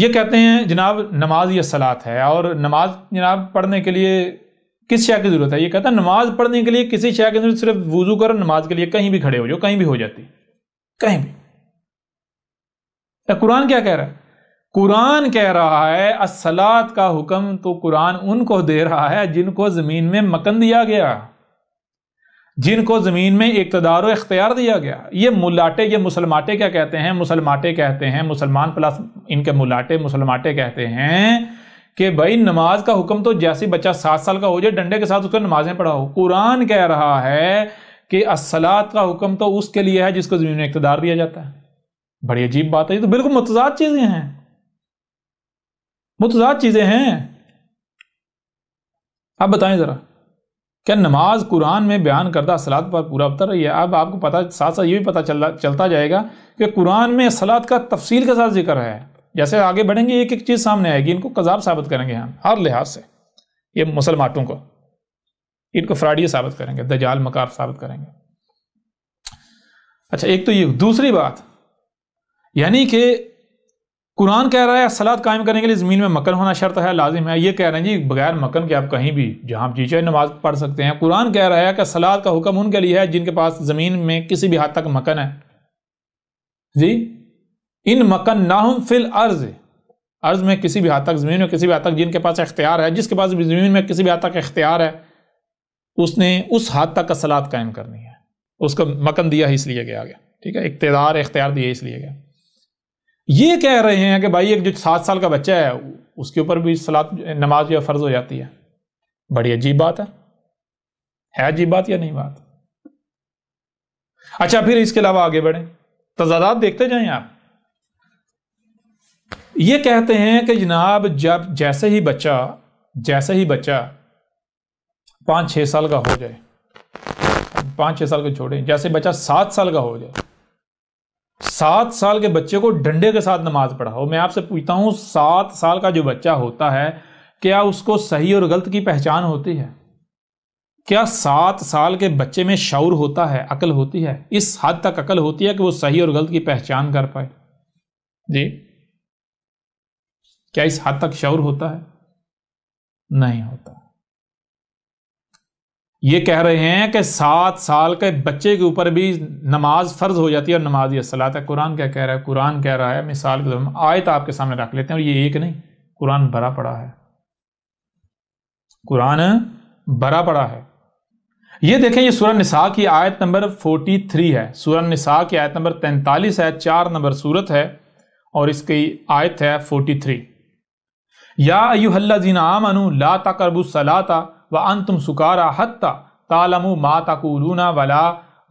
یہ کہتے ہیں جناب نماز یہ صلاۃ ہے، اور نماز جناب پڑھنے کے لیے کس شے کی ضرورت ہے؟ یہ کہتا ہے نماز پڑھنے کے لیے کسی شے کی ضرورت، صرف وضو کرو نماز کے لیے، کہیں بھی کھڑے ہو جاؤ، کہیں بھی ہو جاتی، کہیں بھی۔ قرآن کیا کہہ رہا ہے؟ قرآن کہہ رہا ہے الصلاۃ کا حکم تو قرآن ان کو دے رہا ہے جن کو زمین میں مکن دیا گیا، جن کو زمین میں اقتدار و اختیار دیا گیا۔ یہ ملاٹے، یہ مسلماٹے کیا کہتے ہیں؟ مسلماٹے کہتے ہیں، مسلمان پلس ان کے ملاٹے مسلماٹے کہتے ہیں کہ بھائی نماز کا حکم تو جیسے بچہ 7 سال کا ہو جائے ڈنڈے کے ساتھ اس کو نمازیں پڑھاؤ۔ قرآن کہہ رہا ہے کہ الصلاۃ کا حکم تو اس کے لیے ہے جس کو زمین میں اقتدار دیا جاتا ہے۔ بڑی عجیب بات ہے، یہ تو بالکل متضاد چیزیں ہیں، متضاد چیزیں ہیں۔ اب بتائیں ذرا، کیا نماز قرآن میں بیان کردہ صلاۃ پر پورا اتر رہی ہے؟ اب آپ کو پتہ، ساتھ ساتھ یہ بھی پتہ چلتا جائے گا کہ قرآن میں صلاۃ کا تفصیل کے ساتھ ذکر ہے۔ جیسے آگے بڑھیں گے ایک ایک چیز سامنے آئے گی، ان کو قذاب ثابت کریں گے ہم ہر لحاظ سے، یہ مسلمانوں کو، ان کو فراڈی ثابت کریں گے، دجال مکار ثابت کریں گے۔ اچھا، ایک تو یہ دوسری بات، یعنی کہ قرآن کہہ رہا ہے صلاۃ قائم کرنے کے لیے زمین میں مکن ہونا شرط ہے، لازم ہے۔ یہ کہہ رہے ہیں جی بغیر مکن کے آپ کہیں بھی جہاں جی چاہے نماز پڑھ سکتے ہیں۔ قرآن کہہ رہا ہے کہ صلاۃ کا حکم ان کے لیے ہے جن کے پاس زمین میں کسی بھی حد تک مکن ہے۔ جی ان مکن ناہم فی الارض، ارض میں کسی بھی حد تک، زمین میں کسی بھی حد تک جن کے پاس اختیار ہے، جس کے پاس زمین میں کسی بھی حد تک اختیار ہے، اس نے اس حد تک کا صلاۃ قائم کرنی ہے۔ اس کو مکن دیا ہی اس لیے گیا، ٹھیک ہے، اقتدار اختیار دیا اس لیے گیا۔ یہ کہہ رہے ہیں کہ بھائی ایک جو 7 سال کا بچہ ہے اس کے اوپر بھی صلاۃ نماز جو فرض ہو جاتی ہے۔ بڑی عجیب بات ہے عجیب بات یا نہیں بات؟ اچھا، پھر اس کے علاوہ آگے بڑھیں، تضادات دیکھتے جائیں آپ۔ یہ کہتے ہیں کہ جناب جب جیسے ہی بچہ 5-6 سال کا ہو جائے، 5-6 سال کو چھوڑیں، جیسے بچہ 7 سال کا ہو جائے، 7 سال کے بچے کو ڈنڈے کے ساتھ نماز پڑھاؤ۔ میں آپ سے پوچھتا ہوں 7 سال کا جو بچہ ہوتا ہے، کیا اس کو صحیح اور غلط کی پہچان ہوتی ہے؟ کیا 7 سال کے بچے میں شعور ہوتا ہے، عقل ہوتی ہے؟ اس حد تک عقل ہوتی ہے کہ وہ صحیح اور غلط کی پہچان کر پائے؟ جی کیا اس حد تک شعور ہوتا ہے؟ نہیں ہوتا۔ یہ کہہ رہے ہیں کہ 7 سال کے بچے کے اوپر بھی نماز فرض ہو جاتی ہے، اور نماز یہ صلاۃ ہے۔ قرآن کیا کہہ رہا ہے؟ قرآن کہہ رہا ہے، مثال کے طور پر آیت آپ کے سامنے رکھ لیتے ہیں، اور یہ ایک نہیں، قرآن بھرا پڑا ہے، قرآن بھرا پڑا ہے۔ یہ دیکھیں، یہ سورہ نساء کی آیت نمبر 43 ہے، سورہ نساء کی آیت نمبر 43 ہے، 4 نمبر سورت ہے، اور اس کی آیت ہے 43۔ یا ایھا الذین آمنوا لا تقربوا الصلاۃ وانتم سکارى حتى تعلموا ما تقولون ولا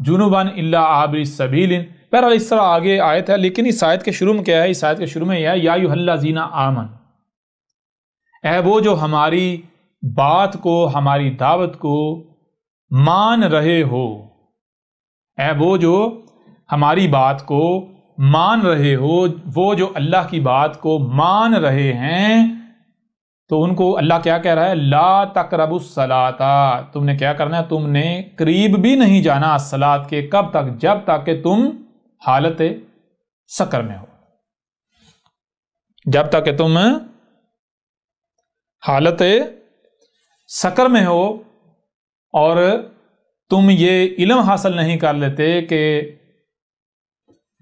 جنبا الا عابر السبیل۔ بہرحال اس طرح آگے آیت ہے، لیکن اس آیت کے شروع میں کیا ہے؟ اس آیت کے شروع میں یہ ہے یا ایھا الذین آمنوا، اے وہ جو ہماری بات کو، ہماری دعوت کو مان رہے ہو، اے وہ جو ہماری بات کو مان رہے ہو، وہ جو اللہ کی بات کو مان رہے ہیں، تو ان کو اللہ کیا کہہ رہا ہے؟ لا تقربوا الصلاۃ، تم نے کیا کرنا ہے؟ تم نے قریب بھی نہیں جانا الصلاۃ کے، کب تک؟ جب تک کہ تم حالت سکر میں ہو، جب تک کہ تم حالت سکر میں ہو، اور تم یہ علم حاصل نہیں کر لیتے کہ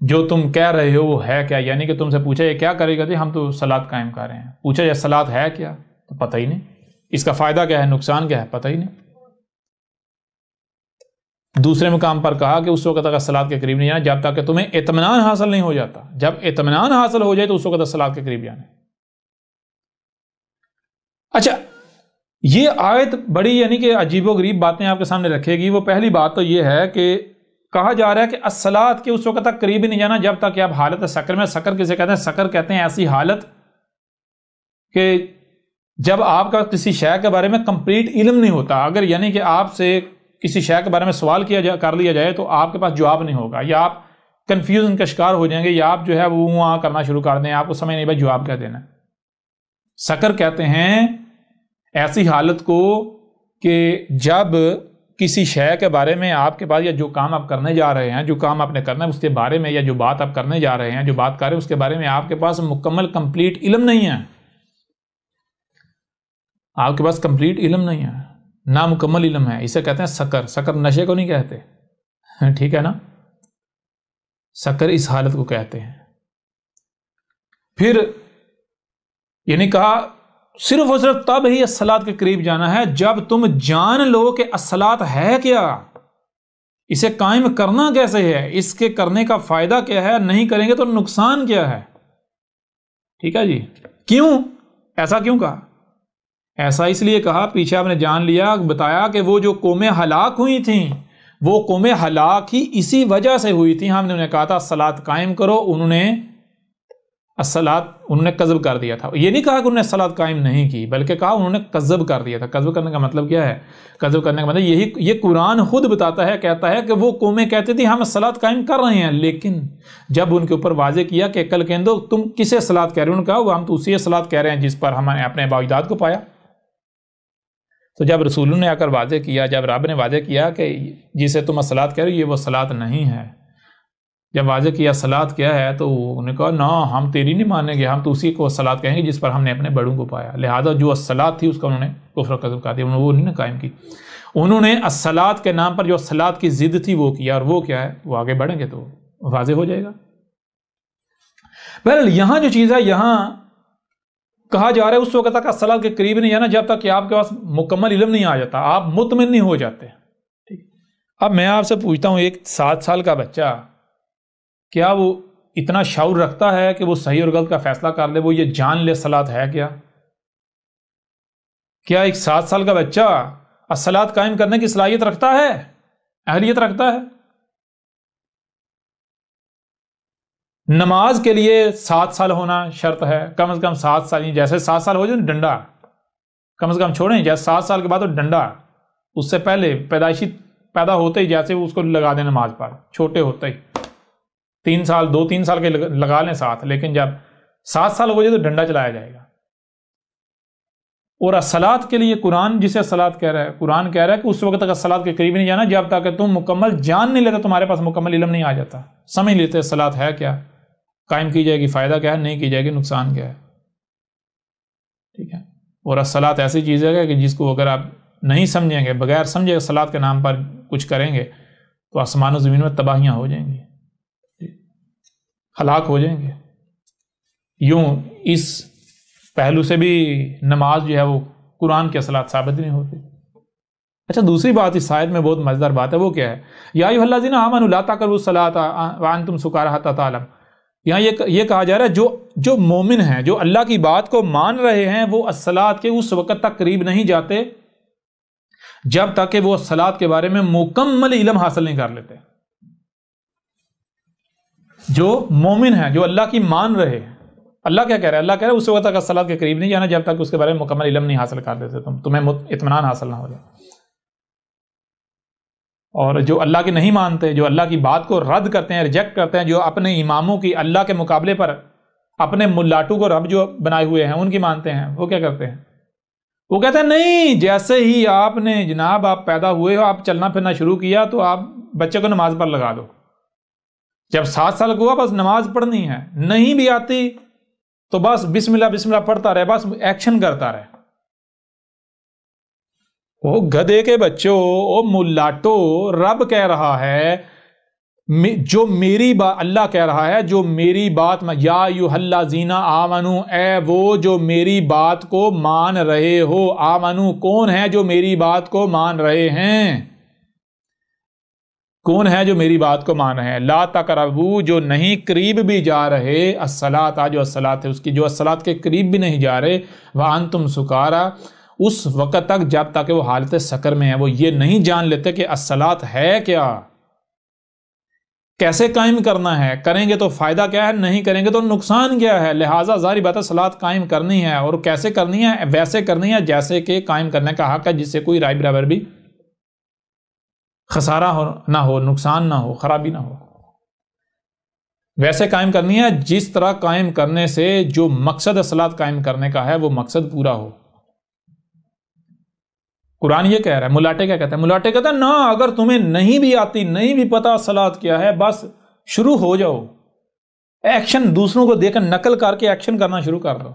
جو تم کہہ رہے ہو وہ ہے کیا۔ یعنی کہ تم سے پوچھا یہ کیا کرے گا؟ جی ہم تو صلاۃ قائم کر رہے ہیں۔ پوچھا یہ صلاۃ ہے کیا؟ تو پتہ ہی نہیں، اس کا فائدہ کیا ہے، نقصان کیا ہے، پتہ ہی نہیں۔ دوسرے مقام پر کہا کہ اس وقت تک صلاۃ کے قریب نہیں جانا جب تک کہ تمہیں اطمینان حاصل نہیں ہو جاتا۔ جب اطمینان حاصل ہو جائے تو اس وقت تک صلاۃ کے قریب جانا۔ اچھا، یہ آیت بڑی یعنی کہ عجیب و غریب باتیں آپ کے سامنے رکھے گی۔ وہ پہلی بات تو یہ ہے کہ کہا جا رہا ہے کہ الصلاۃ کے اس وقت تک قریب ہی نہیں جانا جب تک کہ آپ حالت سکر میں، سکر کسے کہتے ہیں؟ سکر کہتے ہیں ایسی حالت کہ جب آپ کا کسی شے کے بارے میں کمپلیٹ علم نہیں ہوتا۔ اگر یعنی کہ آپ سے کسی شے کے بارے میں سوال کر لیا جائے تو آپ کے پاس جواب نہیں ہوگا، یا آپ کنفیوژن کا شکار ہو جائیں گے، یا آپ جو ہے وہ وہاں کرنا شروع کر دیں، آپ کو سمجھ نہیں بھائی جواب کیا دینا ہے۔ سکر کہتے ہیں ایسی حالت کو کہ جب کسی شے کے بارے میں آپ کے پاس، یا جو کام آپ کرنے جا رہے ہیں، جو کام آپ نے کرنا ہے اس کے بارے میں، یا جو بات آپ کرنے جا رہے ہیں، جو بات کر رہے ہیں اس کے بارے میں آپ کے پاس مکمل کمپلیٹ علم نہیں ہے، آپ کے پاس کمپلیٹ علم نہیں ہے، نامکمل علم ہے، اسے کہتے ہیں سکر۔ سکر نشے کو نہیں کہتے، ٹھیک ہے نا، سکر اس حالت کو کہتے ہیں۔ پھر یعنی کہا صرف اور صرف تب ہی الصلاۃ کے قریب جانا ہے جب تم جان لو کہ الصلاۃ ہے کیا، اسے قائم کرنا کیسے ہے، اس کے کرنے کا فائدہ کیا ہے، نہیں کریں گے تو نقصان کیا ہے، ٹھیک ہے جی۔ کیوں ایسا کیوں کہا؟ ایسا اس لیے کہا، پیچھے آپ نے جان لیا، بتایا کہ وہ جو قومیں ہلاک ہوئی تھیں وہ قومیں ہلاک ہی اسی وجہ سے ہوئی تھیں، ہم نے انہیں کہا تھا الصلاۃ قائم کرو، انہوں نے کذب کر دیا تھا۔ یہ نہیں کہا کہ انہوں نے الصلاۃ قائم نہیں کی، بلکہ کہا انہوں نے کذب کر دیا تھا۔ کذب کرنے کا مطلب کیا ہے؟ کذب کرنے کا مطلب یہ قرآن خود بتاتا ہے، کہتا ہے کہ وہ قومیں کہتی تھی ہم الصلاۃ قائم کر رہے ہیں، لیکن جب ان کے اوپر واضح کیا کہ عقل کے اندر تم کسے الصلاۃ کہہ رہے ہو، انہوں نے کہا وہ ہم تو اسی الصلاۃ کہہ رہے ہیں جس پر ہم نے اپنے اباء و اجداد کو پایا۔ تو جب رسولوں نے آ کر واضح کیا، جب رب نے واضح کیا کہ جسے تم الصلاۃ کہہ رہے ہو یہ وہ الصلاۃ نہیں ہے، جب واضح کیا الصلاۃ کیا ہے، تو انہوں نے کہا نا ہم تیری نہیں مانیں گے، ہم تو اسی کو الصلاۃ کہیں گے جس پر ہم نے اپنے بڑوں کو پایا۔ لہذا جو الصلاۃ تھی اس کا انہوں نے کفر و کذب کر دیا، انہوں نے وہ نہیں قائم کی، انہوں نے الصلاۃ کے نام پر جو الصلاۃ کی ضد تھی وہ کیا، اور وہ کیا ہے وہ آگے بڑھیں گے تو واضح ہو جائے گا۔ بہرحال یہاں جو چیز ہے، یہاں کہا جا رہا ہے اس وقت تک الصلاۃ کے قریب نہیں جانا جب تک کہ آپ کے پاس مکمل علم نہیں آ جاتا، آپ مطمئن نہیں ہو جاتے۔ ٹھیک، اب میں آپ سے پوچھتا ہوں، ایک 7 سال کا بچہ کیا وہ اتنا شعور رکھتا ہے کہ وہ صحیح اور غلط کا فیصلہ کر لے، وہ یہ جان لے الصلاۃ ہے کیا؟ کیا ایک 7 سال کا بچہ الصلاۃ قائم کرنے کی صلاحیت رکھتا ہے، اہلیت رکھتا ہے؟ نماز کے لیے 7 سال ہونا شرط ہے، کم از کم 7 سال، جیسے 7 سال ہو جائے ڈنڈا کم از کم چھوڑیں، جیسے 7 سال کے بعد تو ڈنڈا، اس سے پہلے پیدائشی پیدا ہوتے ہی جیسے اس کو لگا دیں نماز پر، چھوٹے ہوتے ہی 3 سال 2-3 سال کے لگا لیں ساتھ، لیکن جب 7 سال ہو جائے تو ڈنڈا چلایا جائے گا۔ اور الصلاۃ کے لیے قرآن جسے الصلاۃ کہہ رہا ہے، قرآن کہہ رہا ہے کہ اس وقت تک الصلاۃ کے قریب نہیں جانا جب تک کہ تم مکمل جان نہیں لیتے، تمہارے پاس مکمل علم نہیں آ جاتا، سمجھ لیتے الصلاۃ ہے کیا، قائم کی جائے گی فائدہ کیا ہے، نہیں کی جائے گی نقصان کیا ہے، ٹھیک ہے۔ اور الصلاۃ ایسی چیز ہے کہ جس کو اگر آپ نہیں سمجھیں گے، بغیر سمجھے الصلاۃ کے نام پر کچھ کریں گے تو آسمان و زمین میں تباہیاں ہو جائیں گی، ہلاک ہو جائیں گے۔ یوں اس پہلو سے بھی نماز جو ہے وہ قرآن کی الصلاۃ ثابت نہیں ہوتی۔ اچھا، دوسری بات اس آیت میں بہت مزیدار بات ہے، وہ کیا ہے؟ یا ایھا الذین آمنوا لا تقربوا الصلاۃ وانتم سکارى حتیٰ تعلموا، یہاں یہ کہا جا رہا ہے جو مومن ہیں، جو اللہ کی بات کو مان رہے ہیں، وہ الصلاۃ کے اس وقت تک قریب نہیں جاتے جب تک کہ وہ الصلاۃ کے بارے میں مکمل علم حاصل نہیں کر لیتے۔ جو مومن ہیں، جو اللہ کی مان رہے ہیں، اللہ کیا کہہ رہا ہے؟ اللہ کہہ رہا ہے اس وقت تک الصلاۃ کے قریب نہیں جانا جب تک اس کے بارے میں مکمل علم نہیں حاصل کر لیتے، تمہیں اطمینان حاصل نہ ہو جائے۔ اور جو اللہ کی نہیں مانتے، جو اللہ کی بات کو رد کرتے ہیں، ریجیکٹ کرتے ہیں، جو اپنے اماموں کی اللہ کے مقابلے پر اپنے ملاٹو کو رب جو بنائے ہوئے ہیں ان کی مانتے ہیں، وہ کیا کرتے ہیں؟ وہ کہتے ہیں نہیں، جیسے ہی آپ نے جناب آپ پیدا ہوئے ہو، آپ چلنا پھرنا شروع کیا تو آپ بچے کو نماز پر لگا دو، جب 7 سال کا ہوا بس نماز پڑھنی ہے، نہیں بھی آتی تو بس بسم اللہ بسم اللہ پڑھتا رہے، بس ایکشن کرتا رہے۔ وہ گدھے کے بچوں، او ملاٹو، رب کہہ رہا ہے جو میری بات، اللہ کہہ رہا ہے جو میری بات، یا ایھا الذین آمنو، اے وہ جو میری بات کو مان رہے ہو، آمنو کون ہے جو میری بات کو مان رہے ہیں؟ کون ہے جو میری بات کو مان رہے ہیں؟ لا تقربوا، جو نہیں قریب بھی جا رہے، الصلاۃ، جو الصلاۃ ہے اس کی، جو الصلاۃ کے قریب بھی نہیں جا رہے، وانتم سکارا، اس وقت تک جب تک وہ حالت سکر میں ہے، وہ یہ نہیں جان لیتے کہ الصلاۃ ہے کیا، کیسے قائم کرنا ہے، کریں گے تو فائدہ کیا ہے، نہیں کریں گے تو نقصان کیا ہے۔ لہٰذا ظاہری بات ہے صلاۃ قائم کرنی ہے، اور کیسے کرنی ہے؟ ویسے کرنی ہے جیسے کہ قائم کرنے کا حق ہے، جس سے کوئی رائے برابر بھی خسارہ نہ ہو، نقصان نہ ہو، خرابی نہ ہو۔ ویسے قائم کرنی ہے جس طرح قائم کرنے سے جو مقصد صلاۃ قائم کرنے کا ہے وہ مقصد پورا ہو۔ قرآن یہ کہہ رہا ہے. ملاٹے کیا کہتا ہے؟ ملاٹے کہتا ہے نا، اگر تمہیں نہیں بھی آتی، نہیں بھی پتا صلاۃ کیا ہے، بس شروع ہو جاؤ، ایکشن دوسروں کو دیکھ کر نقل کر کے ایکشن کرنا شروع کر دو.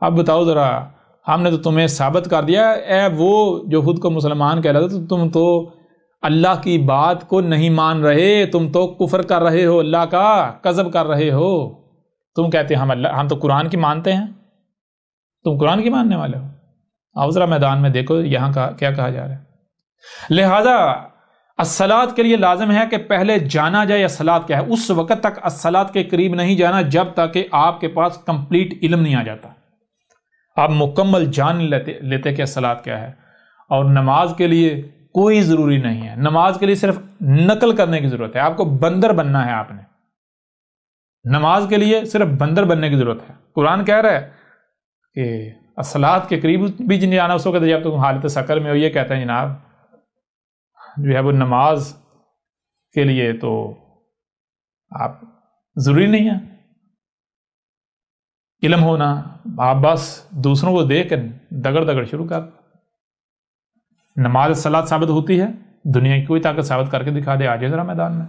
اب بتاؤ ذرا، ہم نے تو تمہیں ثابت کر دیا اے وہ جو خود کو مسلمان کہہ رہے تھے، تم تو اللہ کی بات کو نہیں مان رہے، تم تو کفر کر رہے ہو، اللہ کا کذب کر رہے ہو. تم کہتے ہیں ہم تو قرآن کی مانتے ہیں، تم قرآن کی ماننے والے ہو. آؤ ذرا میدان میں دیکھو یہاں کا کیا کہا جا رہا ہے. لہذا الصلاۃ کے لیے لازم ہے کہ پہلے جانا جائے الصلاۃ کیا ہے. اس وقت تک الصلاۃ کے قریب نہیں جانا جب تک کہ آپ کے پاس کمپلیٹ علم نہیں آ جاتا، آپ مکمل جان لیتے کہ الصلاۃ کیا ہے. اور نماز کے لیے کوئی ضروری نہیں ہے، نماز کے لیے صرف نقل کرنے کی ضرورت ہے. آپ کو بندر بننا ہے، آپ نے نماز کے لیے صرف بندر بننے کی ضرورت ہے. قرآن کہہ رہا ہے کہ الصلاۃ کے قریب بھی جن جانا اس وقت جب تم حالت سکر میں ہو. یہ کہتا ہے جناب جو ہے وہ نماز کے لیے تو آپ ضروری نہیں ہے علم ہونا، آپ بس دوسروں کو دیکھ کر دگڑ شروع کر. نماز الصلاۃ ثابت ہوتی ہے، دنیا کی کوئی طاقت ثابت کر کے دکھا دے. آ جائے ذرا میدان میں.